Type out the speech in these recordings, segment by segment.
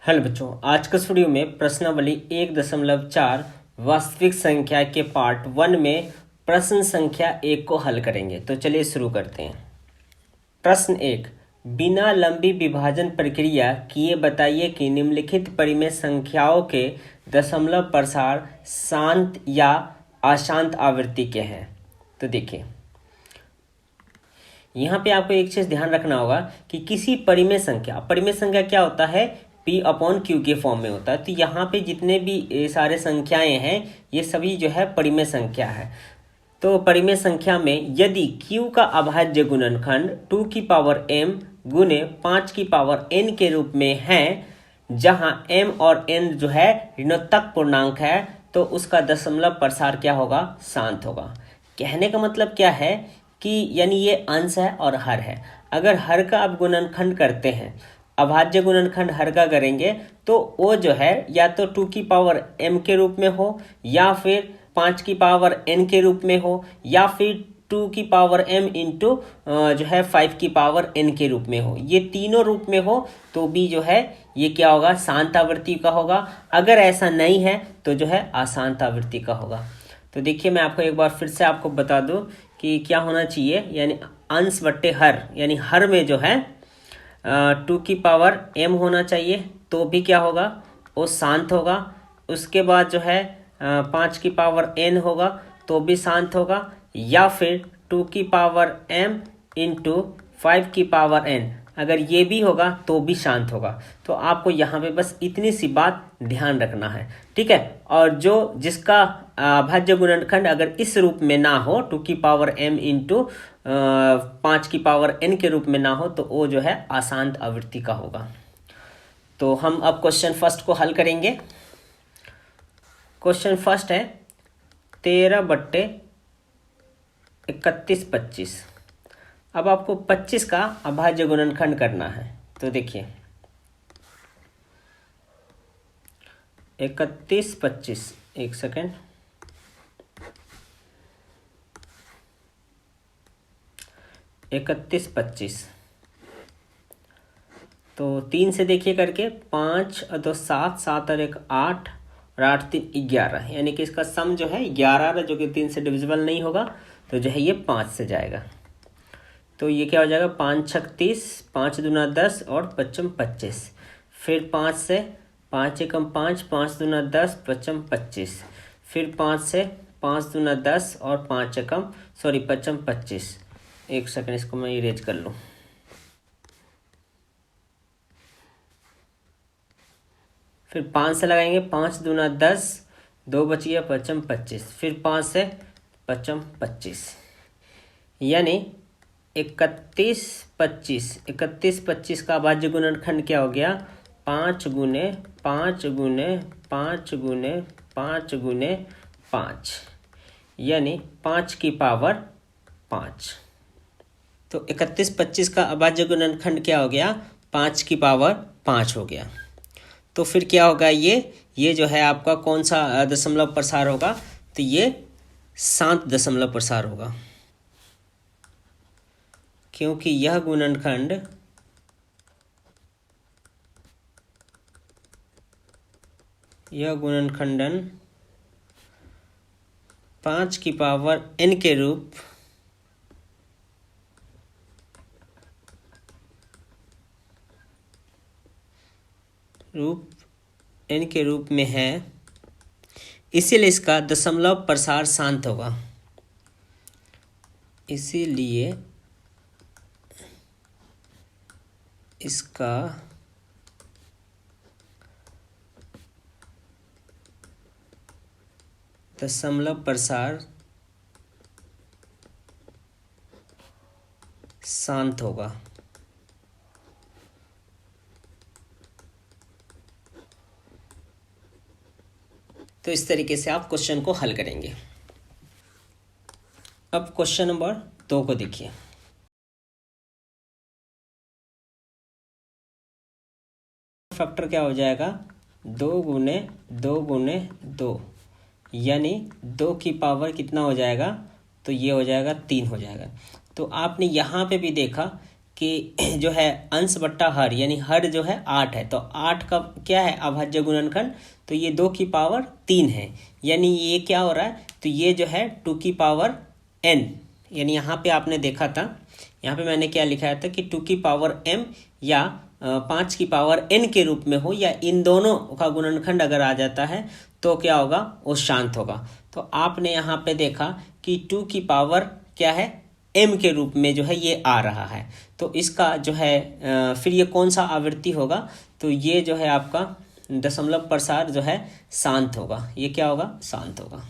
Hello बच्चों, आज के इस वीडियो में प्रश्नावली 1.4 वास्तविक संख्या के पार्ट 1 में प्रश्न संख्या 1 को हल करेंगे। तो चलिए शुरू करते हैं। प्रश्न 1, बिना लंबी विभाजन प्रक्रिया किए बताइए कि निम्नलिखित परिमेय संख्याओं के दशमलव प्रसार शांत या अशांत आवृत्ति के हैं। तो देखिए, यहाँ पे आपको एक चीज़ ध्यान रखना होगा कि किसी परिमेय संख्या क्या होता है, P/Q के फॉर्म में होता है। तो यहाँ पे जितने भी सारे संख्याएं हैं ये सभी जो है परिमेय संख्या है। तो परिमेय संख्या में यदि Q का अभाज्य गुणनखंड 2 की पावर m गुने 5 की पावर n के रूप में है, जहाँ m और n जो है ऋणात्मक पूर्णांक है, तो उसका दशमलव प्रसार क्या होगा, शांत होगा। कहने का मतलब क्या है कि यानी ये अंश है और हर है। अगर हर का आप गुणनखंड करते हैं, अभाज्य गुणनखंड हर का करेंगे, तो वो जो है या तो 2 की पावर m के रूप में हो, या फिर 5 की पावर n के रूप में हो, या फिर 2 की पावर m इंटू जो है 5 की पावर n के रूप में हो। ये तीनों रूप में हो तो भी जो है ये क्या होगा, शांत आवृत्ति का होगा। अगर ऐसा नहीं है तो जो है अशांत आवृत्ति का होगा। तो देखिए, मैं आपको एक बार फिर से आपको बता दूं कि क्या होना चाहिए, यानी अंश बट्टे हर, यानी हर में जो है 2 की पावर m होना चाहिए, तो भी क्या होगा, वो शांत होगा। उसके बाद जो है 5 की पावर n होगा तो भी शांत होगा, या फिर 2 की पावर m इंटू 5 की पावर n, अगर ये भी होगा तो भी शांत होगा। तो आपको यहाँ पे बस इतनी सी बात ध्यान रखना है, ठीक है। और जो जिसका अभाज्य गुणनखंड अगर इस रूप में ना हो, 2 की पावर m इंटू 5 की पावर n के रूप में ना हो, तो वो जो है अशांत आवृत्ति का होगा। तो हम अब क्वेश्चन फर्स्ट को हल करेंगे। क्वेश्चन फर्स्ट है 13/31/25। अब आपको 25 का अभाज्य गुणनखंड करना है। तो देखिए 31/25, एक सेकेंड, 31/25, तो 3 से देखिए करके, 5 और 2 7, 7 और 1 8 और 8 3 11, यानी कि इसका सम जो है 11, जो कि 3 से डिविजिबल नहीं होगा, तो जो है ये 5 से जाएगा। तो ये क्या हो जाएगा, 5 6 30, 5 दूना 10 और 5 25। फिर 5 से 5 एकम 5, 5 दूना 10, 5 25। फिर 5 से 5 दूना 10 और 5 एकम 5 25। एक सेकंड, इसको मैं इरेज कर लूँ। फिर 5 से लगाएंगे, 5 दूना 10, 2 बच गया 5 25। फिर 5 से 5 25, यानी 31/25 का अभाज्य गुणनखंड क्या हो गया, 5 गुने 5 गुने 5 गुने 5 गुने 5, यानी 5 की पावर 5। तो 31/25 का अभाज्य गुणनखंड क्या हो गया, 5 की पावर 5 हो गया। तो फिर क्या होगा, ये जो है आपका कौन सा दशमलव प्रसार होगा, तो ये शांत दशमलव प्रसार होगा, क्योंकि यह गुणनखंडन 5 की पावर n के रूप n के रूप में है, इसीलिए इसका दशमलव प्रसार शांत होगा। इसीलिए इसका दशमलव प्रसार शांत होगा। तो इस तरीके से आप क्वेश्चन को हल करेंगे। अब क्वेश्चन नंबर 2 को देखिए। फैक्टर क्या हो जाएगा, 2 गुने 2 गुने 2, यानी 2 की पावर कितना हो जाएगा, तो ये हो जाएगा 3 हो जाएगा। तो आपने यहाँ पे भी देखा कि जो है अंश बट्टा हर, यानी हर जो है 8 है, तो 8 का क्या है अभाज्य गुणनखंड, तो ये 2 की पावर 3 है, यानी ये क्या हो रहा है, तो ये जो है 2 की पावर n, यानी यहाँ पे आपने देखा था, यहाँ पे मैंने क्या लिखाया था कि 2 की पावर m या 5 की पावर n के रूप में हो, या इन दोनों का गुणनखंड अगर आ जाता है तो क्या होगा, वो शांत होगा। तो आपने यहाँ पे देखा कि 2 की पावर क्या है m के रूप में जो है ये आ रहा है, तो इसका जो है फिर ये कौन सा आवृत्ति होगा, तो ये जो है आपका दशमलव प्रसार जो है शांत होगा, ये क्या होगा, शांत होगा,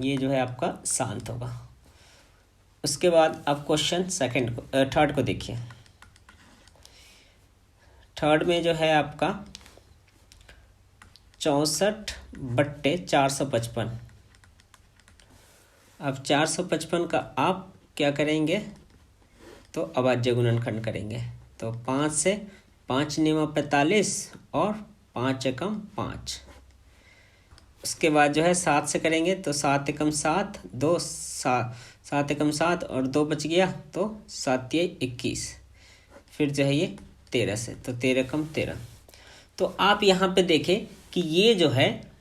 ये जो है आपका शांत होगा। उसके बाद अब क्वेश्चन थर्ड को देखिए। थर्ड में जो है आपका 64/455। अब 455 का आप क्या करेंगे, तो अभाज्य गुणनखंड करेंगे, तो 5 से 5 नियम 45 और 5 एकम 5। उसके बाद जो है 7 से करेंगे, तो 7 एकम 7, 2 7 एकम 7 और 2 बच गया, तो 7 तिया 21। फिर जो है ये 13 से, तो 13 एकम 13। तो आप यहाँ पे देखें कि ये जो है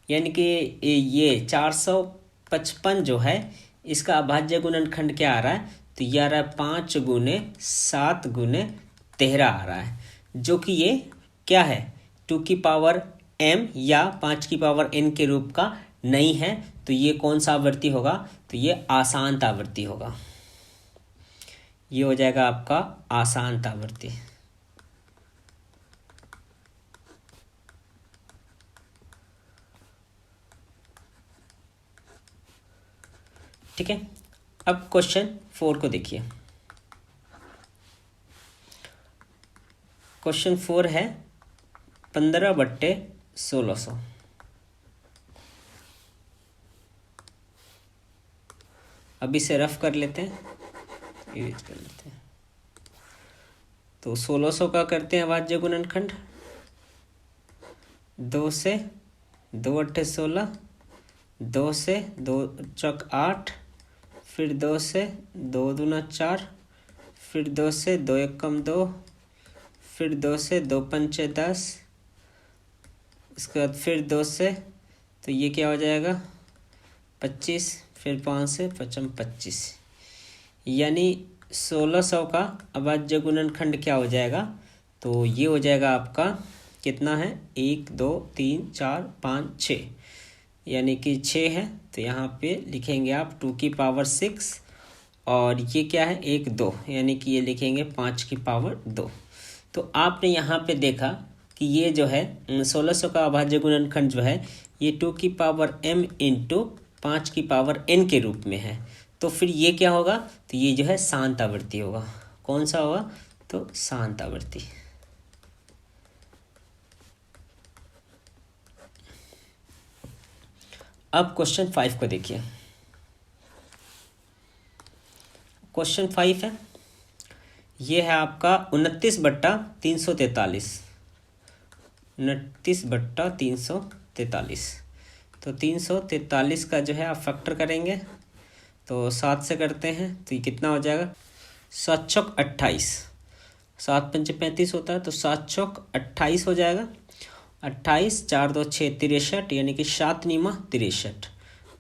यानी कि ये 455 जो है इसका अभाज्य गुणनखंड क्या आ रहा है, तो ये आ रहा है 5 गुने 7 गुने 13 आ रहा है, जो कि ये क्या है 2 की पावर m या 5 की पावर n के रूप का नहीं है, तो ये कौन सा आवृत्ति होगा, तो ये आशांत आवृत्ति होगा, ये हो जाएगा आपका आशांत आवृत्ति। ठीक है, अब क्वेश्चन 4 को देखिए। क्वेश्चन 4 है 15/1600। अब इसे रफ कर लेते हैं, इरेज कर लेते हैं। तो 1600 का करते हैं अभाज्य गुणनखंड, 2 से 2 अट्ठे 16, 2 से 2 चौक 8, फिर 2 से 2 दूना 4, फिर 2 से 2 एकम 2, फिर 2 से 2 पंचे 10, उसके बाद फिर 2 से, तो ये क्या हो जाएगा 25, फिर 5 से 55 25, यानी 1600 का अभाज्य गुणनखंड क्या हो जाएगा, तो ये हो जाएगा आपका कितना है 1 2 3 4 5 6, यानी कि 6 है, तो यहाँ पे लिखेंगे आप 2 की पावर 6, और ये क्या है 1 2, यानी कि ये लिखेंगे 5 की पावर 2। तो आपने यहाँ पे देखा कि ये जो है 1600 का अभाज्य गुणनखंड जो है ये 2 की पावर m इंटू 5 की पावर n के रूप में है, तो फिर ये क्या होगा, तो ये जो है शांत आवृत्ति होगा। कौन सा होगा, तो शांत आवृत्ति। अब क्वेश्चन 5 को देखिए। क्वेश्चन 5 है, ये है आपका 29/343। 29/343, तो 343 का जो है आप फैक्टर करेंगे, तो 7 से करते हैं, तो ये कितना हो जाएगा 7 चौक 28, 7 पंचे 35 होता है, तो 7 चौक 28 हो जाएगा, 28 4 2 6 63, यानी कि 7 निमा 63।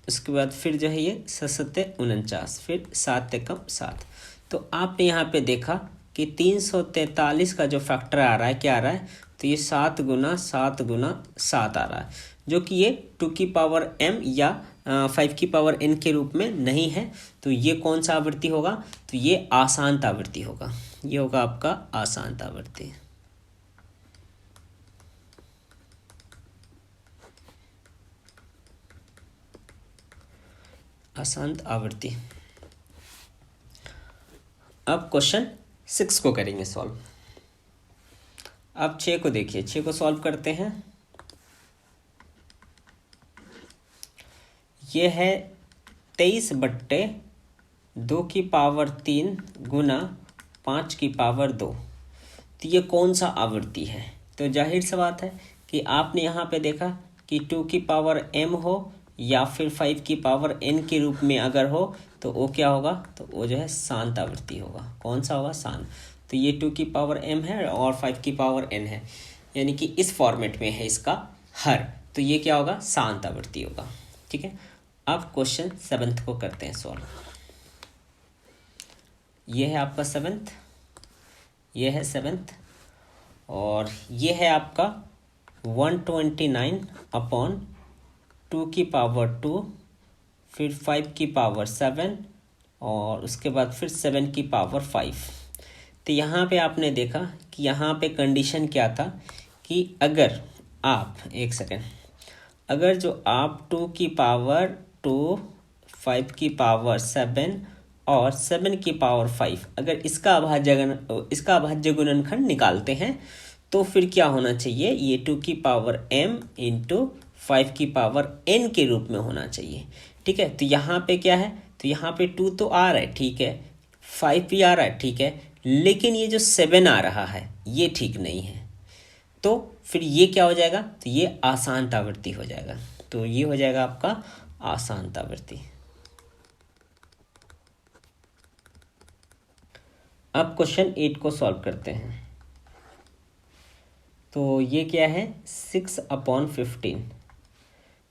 उसके बाद फिर जो है ये 7 49, फिर 7 एकम 7। तो आपने यहाँ पे देखा कि 343 का जो फैक्टर आ रहा है क्या आ रहा है, तो ये 7 गुना 7 गुना 7 आ रहा है, जो कि ये 2 की पावर m या 5 की पावर n के रूप में नहीं है, तो ये कौन सा आवृत्ति होगा, तो ये आशांत आवृत्ति होगा, ये होगा आपका आशांत आवृत्ति। अशांत आवृत्ति। अब क्वेश्चन 6 को करेंगे सॉल्व। अब 6 को देखिए, 6 को सॉल्व करते हैं। ये है 23/2 की पावर 3 गुना 5 की पावर 2, तो ये कौन सा आवृत्ति है, तो जाहिर सी बात है कि आपने यहाँ पे देखा कि 2 की पावर m हो या फिर 5 की पावर n के रूप में अगर हो तो वो क्या होगा, तो वो जो है शांत आवृत्ति होगा। कौन सा होगा, शांत। तो ये 2 की पावर m है और 5 की पावर n है, यानी कि इस फॉर्मेट में है इसका हर, तो ये क्या होगा, शांत आवृत्ति होगा। ठीक है, अब क्वेश्चन 7th को करते हैं सॉल्व। ये है आपका 7th, ये है 7th, और ये है आपका 129 अपॉन 2 की पावर 2, फिर 5 की पावर 7, और उसके बाद फिर 7 की पावर 5। तो यहाँ पे आपने देखा कि यहाँ पे कंडीशन क्या था कि अगर आप, एक सेकेंड, अगर जो आप 2 की पावर 2, 5 की पावर 7 और 7 की पावर 5, अगर इसका अभाज्य गुणनखंड निकालते हैं तो फिर क्या होना चाहिए, ये 2 की पावर m इंटू 5 की पावर n के रूप में होना चाहिए। ठीक है, तो यहाँ पे क्या है, तो यहाँ पे 2 तो आ रहा है, ठीक है, 5 भी आ रहा है, ठीक है, लेकिन ये जो 7 आ रहा है ये ठीक नहीं है। तो फिर ये क्या हो जाएगा, तो ये अशांत आवृत्ति हो जाएगा। तो ये हो जाएगा आपका अशांत आवृत्ति। अब क्वेश्चन 8 को सॉल्व करते हैं। तो ये क्या है, 6/15।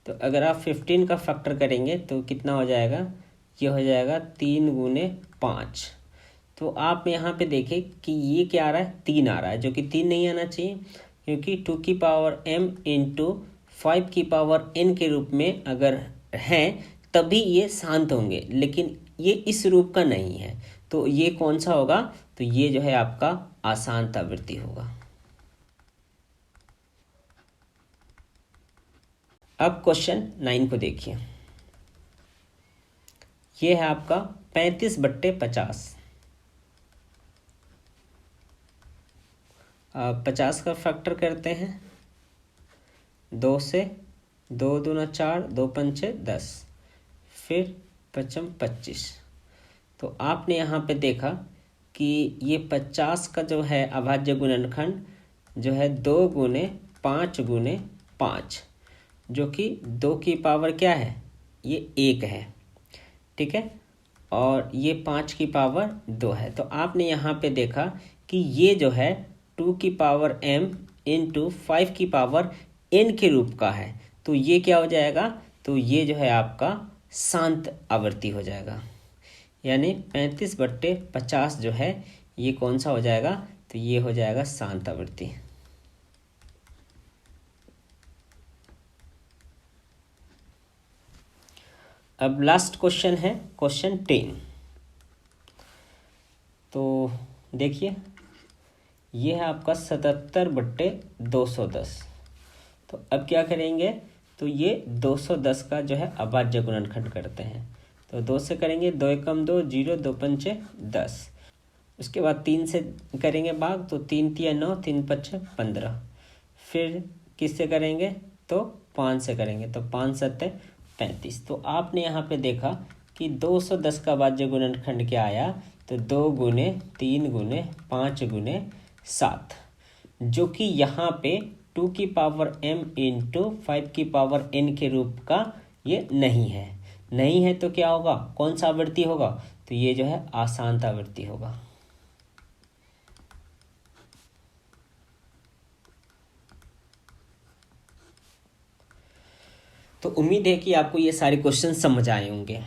तो अगर आप 15 का फैक्टर करेंगे तो कितना हो जाएगा, ये हो जाएगा 3 गुने 5। तो आप यहाँ पे देखें कि ये क्या आ रहा है, 3 आ रहा है, जो कि 3 नहीं आना चाहिए, क्योंकि 2 की पावर m इंटू 5 की पावर n के रूप में अगर हैं तभी ये शांत होंगे, लेकिन ये इस रूप का नहीं है। तो ये कौन सा होगा, तो ये जो है आपका अशांत आवृत्ति होगा। अब क्वेश्चन 9 को देखिए। ये है आपका 35/50। 50 का फैक्टर करते हैं, 2 से, 2 दूना 4, 2 पंचे 10, फिर 5m 25। तो आपने यहाँ पे देखा कि ये 50 का जो है अभाज्य गुणनखंड जो है 2 गुने 5 गुने 5, जो कि 2 की पावर क्या है, ये 1 है, ठीक है, और ये 5 की पावर 2 है। तो आपने यहाँ पे देखा कि ये जो है 2 की पावर m इंटू 5 की पावर n के रूप का है। तो ये क्या हो जाएगा, तो ये जो है आपका शांत आवृत्ति हो जाएगा, यानी 35/50 जो है ये कौन सा हो जाएगा, तो ये हो जाएगा शांत आवृत्ति। अब लास्ट क्वेश्चन है क्वेश्चन 10। तो देखिए, ये है आपका 77/210। तो अब क्या करेंगे, तो ये 210 का जो है अभाज्य गुणनखंड करते हैं। तो 2 से करेंगे, 2 एकम 2, 0, 2 पंचे 10। उसके बाद 3 से करेंगे भाग, तो 3 तिया 9, 3 पच्चे 15। फिर किससे करेंगे, तो 5 से करेंगे, तो 5 सत्ते 35। तो आपने यहाँ पे देखा कि 210 का अभाज्य गुणनखंड क्या आया, तो 2 गुने 3 गुने 5 गुने 7, जो कि यहाँ पे 2 की पावर m इंटू 5 की पावर n के रूप का ये नहीं है। नहीं है तो क्या होगा, कौन सा आवृत्ति होगा, तो ये जो है अशांत आवृत्ति होगा। तो उम्मीद है कि आपको ये सारे क्वेश्चन समझ आए होंगे।